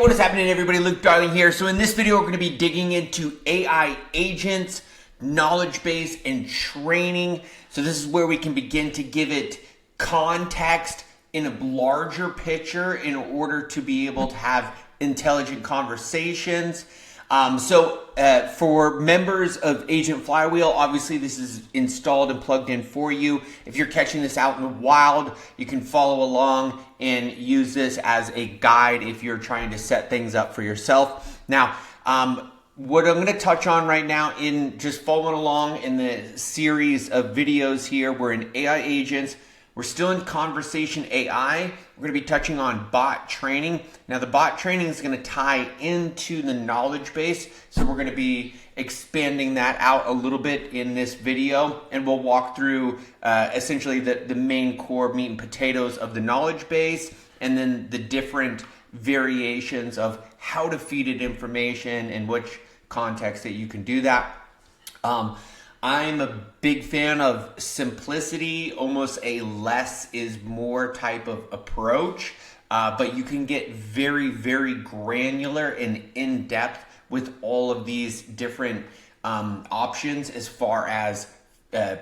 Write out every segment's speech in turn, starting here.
what is happening, everybody? Luke Darling here. So in this video, we're going to be digging into AI agents, knowledge base, and training. So this is where we can begin to give it context in a larger picture in order to be able to have intelligent conversations. For members of Agent Flywheel, obviously this is installed and plugged in for you. If you're catching this out in the wild, you can follow along and use this as a guide if you're trying to set things up for yourself. Now, what I'm going to touch on right now in just following along in the series of videos here, we're in AI agents. We're still in conversation AI. We're going to be touching on bot training. Now, the bot training is going to tie into the knowledge base. So we're going to be expanding that out a little bit in this video. And we'll walk through essentially the main core meat and potatoes of the knowledge base, and then the different variations of how to feed it information and which context that you can do that. I'm a big fan of simplicity, almost a less is more type of approach, but you can get very, very granular and in-depth with all of these different options as far as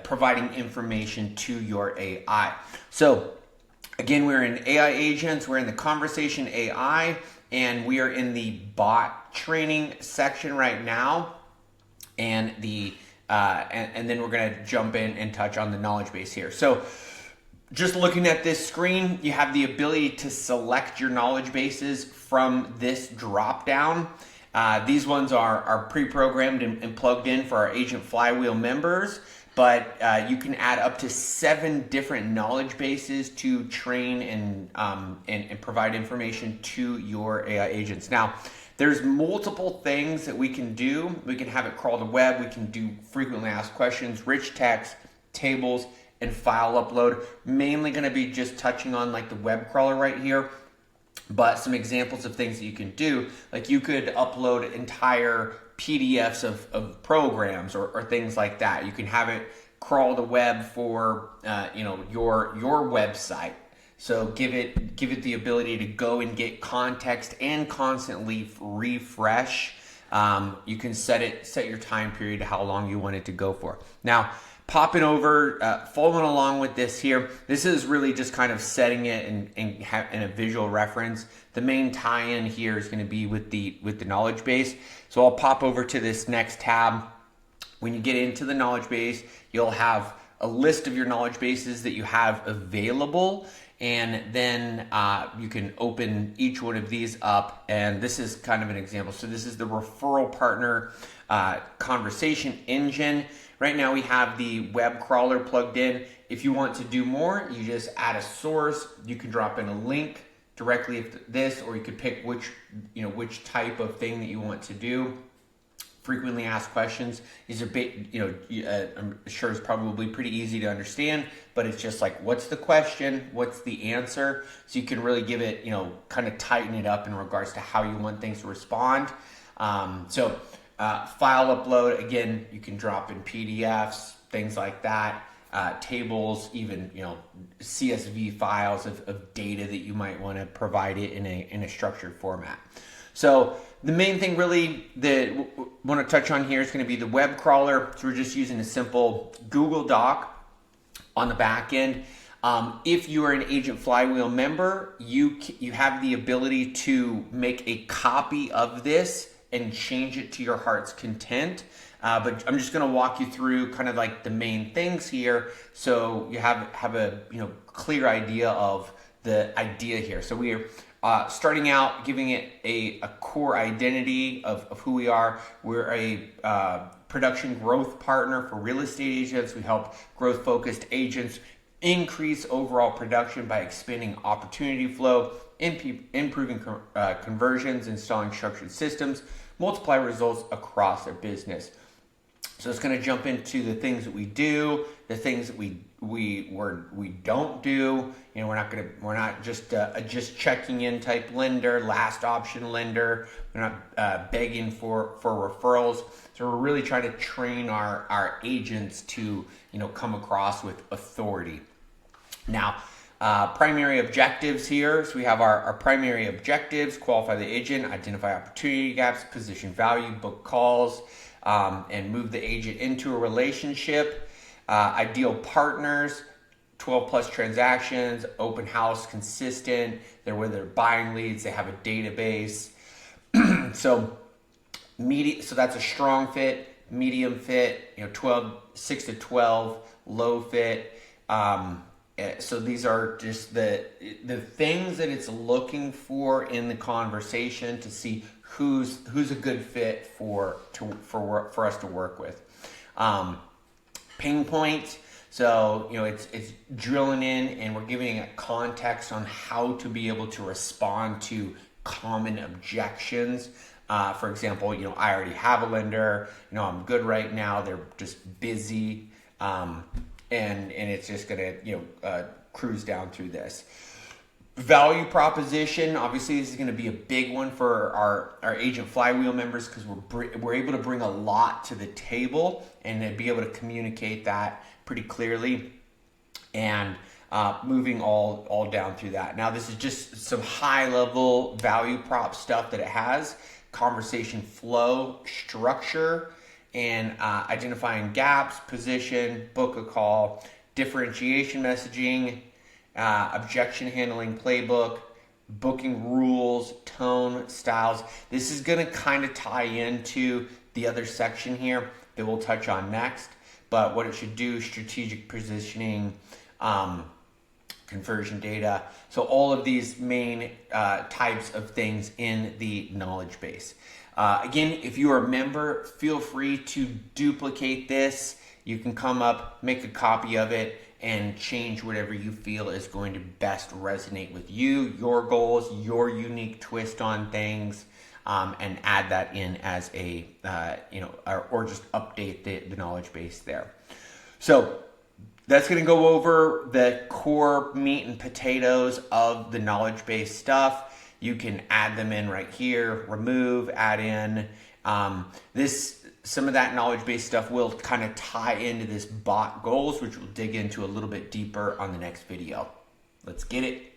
providing information to your AI. So again, we're in AI agents, we're in the conversation AI, and we are in the bot training section right now, and then we're going to jump in and touch on the knowledge base here. So just looking at this screen, you have the ability to select your knowledge bases from this drop down. These ones are pre-programmed and plugged in for our Agent Flywheel members, but you can add up to 7 different knowledge bases to train and provide information to your AI agents. Now, there's multiple things that we can do. We can have it crawl the web. We can do frequently asked questions, rich text, tables, and file upload. Mainly going to be just touching on like the web crawler right here, but some examples of things that you can do. Like you could upload entire PDFs of programs or things like that. You can have it crawl the web for your website. So give it the ability to go and get context and constantly refresh. You can set your time period to how long you want it to go for. Now, popping over, following along with this here, this is really just kind of setting it in a visual reference. The main tie-in here is going to be with the knowledge base. So I'll pop over to this next tab. When you get into the knowledge base, you'll have a list of your knowledge bases that you have available. And then you can open each one of these up, and this is kind of an example. So this is the referral partner conversation engine. Right now we have the web crawler plugged in. If you want to do more, you just add a source. You can drop in a link directly with this, or you could pick which type of thing that you want to do. Frequently asked questions is a bit, I'm sure it's probably pretty easy to understand, but it's just like, what's the question? What's the answer? So you can really give it, kind of tighten it up in regards to how you want things to respond. File upload, again, you can drop in PDFs, things like that, tables, even, CSV files of data that you might want to provide it in a structured format. So the main thing really that I want to touch on here is going to be the web crawler. So we're just using a simple Google Doc on the back end. If you are an Agent Flywheel member, you have the ability to make a copy of this and change it to your heart's content. But I'm just going to walk you through kind of like the main things here, so you have a clear idea of the idea here. So we are starting out, giving it a core identity of who we are. We're a production growth partner for real estate agents. We help growth-focused agents increase overall production by expanding opportunity flow, improving conversions, installing structured systems, multiply results across their business. So it's going to jump into the things that we do, the things that we don't do. We're not just checking in type lender, last option lender. We're not begging for referrals. So we're really trying to train our agents to come across with authority. Now, Primary objectives here. So we have our primary objectives: qualify the agent, identify opportunity gaps, position value, book calls, and move the agent into a relationship. Ideal partners: 12 plus transactions, open house, consistent. They're where they're buying leads. They have a database. So that's a strong fit, medium fit, 6 to 12, low fit. So these are just the things that it's looking for in the conversation to see who's a good fit for us to work with. Pain points. So it's drilling in, and we're giving a context on how to be able to respond to common objections. For example, I already have a lender. I'm good right now. They're just busy. And it's just going to cruise down through this. Value proposition, obviously this is going to be a big one for our Agent Flywheel members, because we're able to bring a lot to the table and to be able to communicate that pretty clearly, and moving all down through that. Now this is just some high level value prop stuff that it has: conversation flow, structure, and identifying gaps, position, book a call, differentiation messaging, objection handling playbook, booking rules, tone, styles. This is going to kind of tie into the other section here that we'll touch on next. But what it should do: strategic positioning, conversion data. So all of these main types of things in the knowledge base. Again, if you are a member, feel free to duplicate this. You can come up, make a copy of it, and change whatever you feel is going to best resonate with you, your goals, your unique twist on things, and add that in as a, or just update the knowledge base there. So that's going to go over the core meat and potatoes of the knowledge base stuff. You can add them in right here, remove, add in. Some of that knowledge base stuff will kind of tie into this bot goals, which we'll dig into a little bit deeper on the next video. Let's get it.